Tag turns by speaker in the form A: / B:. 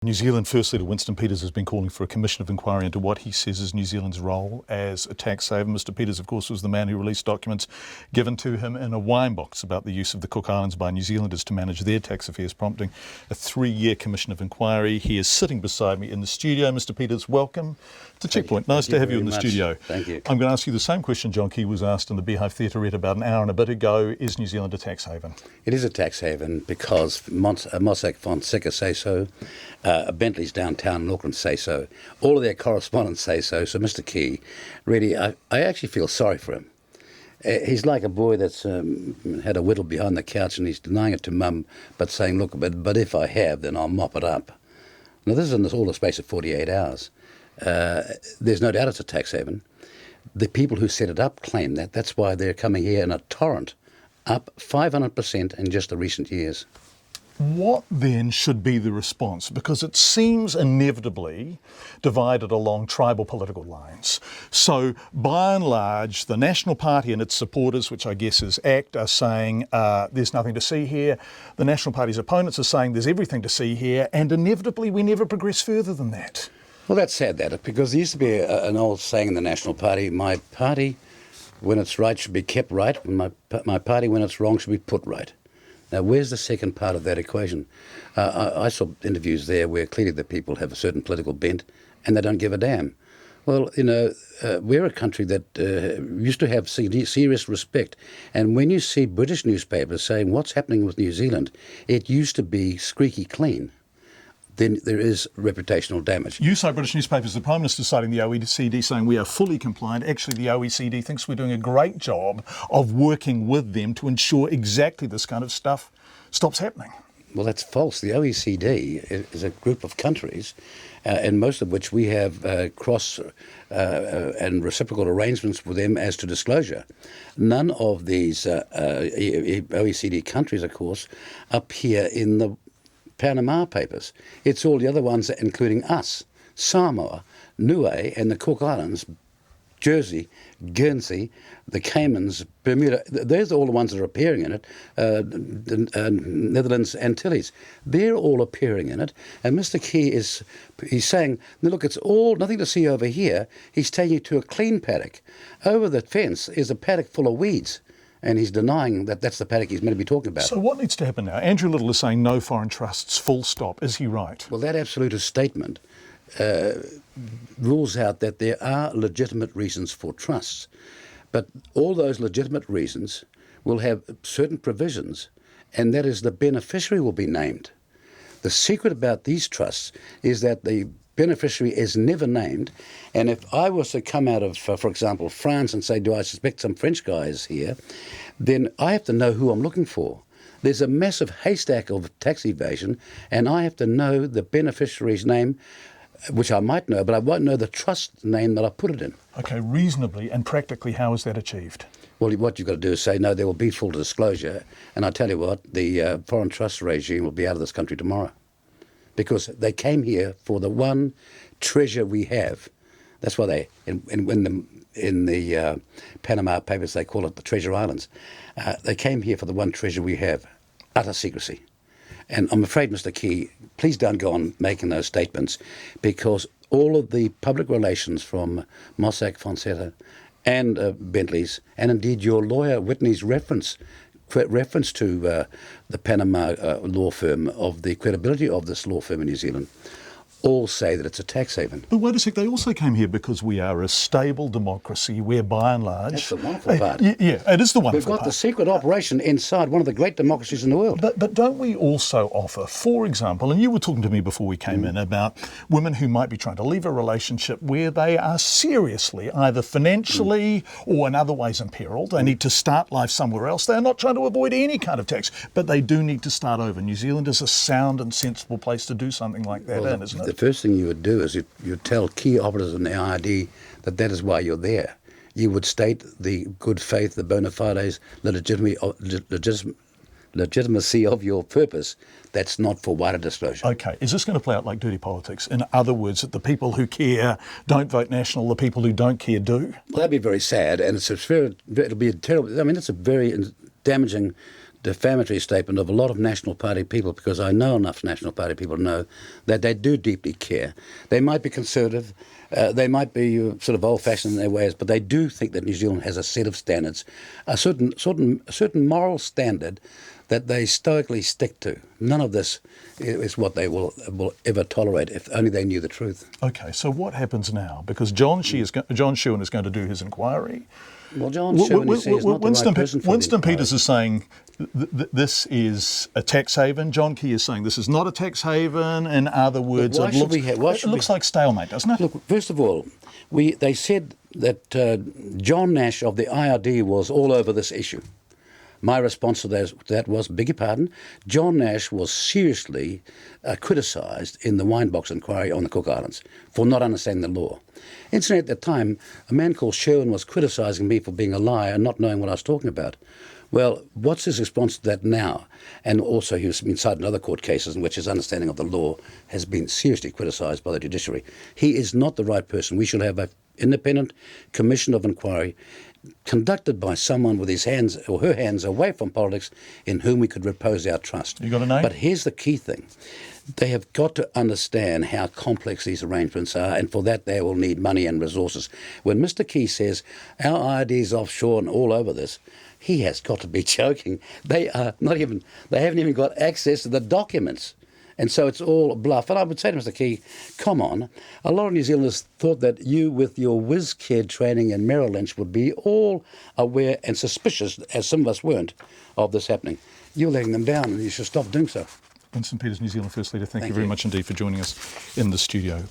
A: New Zealand First Leader Winston Peters has been calling for a commission of inquiry into what he says is New Zealand's role as a tax haven. Mr Peters, of course, was the man who released documents given to him in a wine box about the use of the Cook Islands by New Zealanders to manage their tax affairs, prompting a 3-year commission of inquiry. He is sitting beside me in the studio. Mr Peters, welcome to Checkpoint. Nice to have you in the studio.
B: Thank you.
A: I'm going to ask you the same question John Key was asked in the Beehive Theaterette about an hour and a bit ago. Is New Zealand a tax haven?
B: It is a tax haven because Mossack Fonseca say so, Bentley's downtown in Auckland say so, all of their correspondents say so. So Mr Key, really, I actually feel sorry for him. He's like a boy that's had a whittle behind the couch and he's denying it to mum, but saying, look, but if I have, then I'll mop it up. Now, this is in all the space of 48 hours. There's no doubt it's a tax haven. The people who set it up claim that. That's why they're coming here in a torrent, up 500% in just the recent years.
A: What then should be the response? Because it seems inevitably divided along tribal political lines. So by and large, the National Party and its supporters, which I guess is ACT, are saying there's nothing to see here. The National Party's opponents are saying there's everything to see here. And inevitably, we never progress further than that.
B: Well, that's sad, that, because there used to be an old saying in the National Party, my party, when it's right, should be kept right. My party, when it's wrong, should be put right. Now, where's the second part of that equation? I saw interviews there where clearly the people have a certain political bent and they don't give a damn. Well, you know, we're a country that used to have serious respect. And when you see British newspapers saying what's happening with New Zealand, it used to be squeaky clean. Then there is reputational damage.
A: You say British newspapers, the Prime Minister citing the OECD saying we are fully compliant. Actually, the OECD thinks we're doing a great job of working with them to ensure exactly this kind of stuff stops happening.
B: Well, that's false. The OECD is a group of countries, in most of which we have cross and reciprocal arrangements with them as to disclosure. None of these OECD countries, of course, appear in the Panama Papers. It's all the other ones, including us, Samoa, Niue, and the Cook Islands, Jersey, Guernsey, the Caymans, Bermuda. Those are all the ones that are appearing in it. The Netherlands, Antilles. They're all appearing in it. And Mr. Key he's saying, look, it's all nothing to see over here. He's taking you to a clean paddock. Over the fence is a paddock full of weeds. And he's denying that that's the paddock he's meant to be talking about.
A: So what needs to happen now? Andrew Little is saying no foreign trusts, full stop. Is he right?
B: Well, that absolutist statement rules out that there are legitimate reasons for trusts. But all those legitimate reasons will have certain provisions, and that is the beneficiary will be named. The secret about these trusts is that the beneficiary is never named, and if I was to come out of, for example, France and say, do I suspect some French guys here, then I have to know who I'm looking for. There's a massive haystack of tax evasion, and I have to know the beneficiary's name, which I might know, but I won't know the trust name that I put it in.
A: Okay, reasonably and practically, how is that achieved?
B: Well, what you've got to do is say, no, there will be full disclosure, and I tell you what, the foreign trust regime will be out of this country tomorrow. Because they came here for the one treasure we have. That's why they, in the Panama Papers, they call it the Treasure Islands. They came here for the one treasure we have, utter secrecy. And I'm afraid, Mr. Key, please don't go on making those statements, because all of the public relations from Mossack Fonseca and Bentley's, and indeed your lawyer Whitney's reference to the Panama law firm, of the credibility of this law firm in New Zealand, all say that it's a tax haven.
A: But wait a sec, they also came here because we are a stable democracy where, by and large...
B: That's the wonderful part.
A: Yeah, it is the wonderful part.
B: We've got the secret operation inside one of the great democracies in the world.
A: But don't we also offer, for example, and you were talking to me before we came in about women who might be trying to leave a relationship where they are seriously, either financially or in other ways imperiled. They need to start life somewhere else. They're not trying to avoid any kind of tax, but they do need to start over. New Zealand is a sound and sensible place to do something like that, isn't it?
B: The first thing you would do is you tell key operatives in the IRD that is why you're there. You would state the good faith, the bona fides, the legitimacy of your purpose. That's not for wider disclosure.
A: Okay, is this going to play out like dirty politics? In other words, that the people who care don't vote national, the people who don't care do?
B: Well, that'd be very sad, and it'll be a terrible. I mean, it's a very damaging defamatory statement of a lot of National Party people, because I know enough National Party people to know that they do deeply care. They might be conservative, they might be sort of old-fashioned in their ways, but they do think that New Zealand has a set of standards, a certain moral standard that they stoically stick to. None of this is what they will ever tolerate, if only they knew the truth.
A: Okay, so what happens now? Because John Shewan is going to do his inquiry.
B: Well, John Shewan is not the right person for
A: Winston
B: the inquiry.
A: Peters is saying this is a tax haven. John Key is saying this is not a tax haven. In other words,
B: Why
A: it looks like stalemate, doesn't it?
B: Look, first of all, they said that John Nash of the IRD was all over this issue. My response to that was, beg your pardon, John Nash was seriously criticised in the Winebox inquiry on the Cook Islands for not understanding the law. Incidentally, at the time, a man called Sherwin was criticising me for being a liar and not knowing what I was talking about. Well, what's his response to that now? And also he's been cited in other court cases in which his understanding of the law has been seriously criticised by the judiciary. He is not the right person. We should have an independent commission of inquiry conducted by someone with his hands or her hands away from politics, in whom we could repose our trust.
A: You got a name?
B: But here's the key thing. They have got to understand how complex these arrangements are, and for that they will need money and resources. When Mr. Key says our IRD is offshore and all over this, he has got to be joking. They haven't even got access to the documents. And so it's all bluff. And I would say to Mr. Key, come on, a lot of New Zealanders thought that you, with your whiz-kid training in Merrill Lynch, would be all aware and suspicious, as some of us weren't, of this happening. You're letting them down, and you should stop doing so.
A: Winston Peters, New Zealand First Leader, thank you
B: Thank
A: very
B: you.
A: much indeed for joining us in the studio.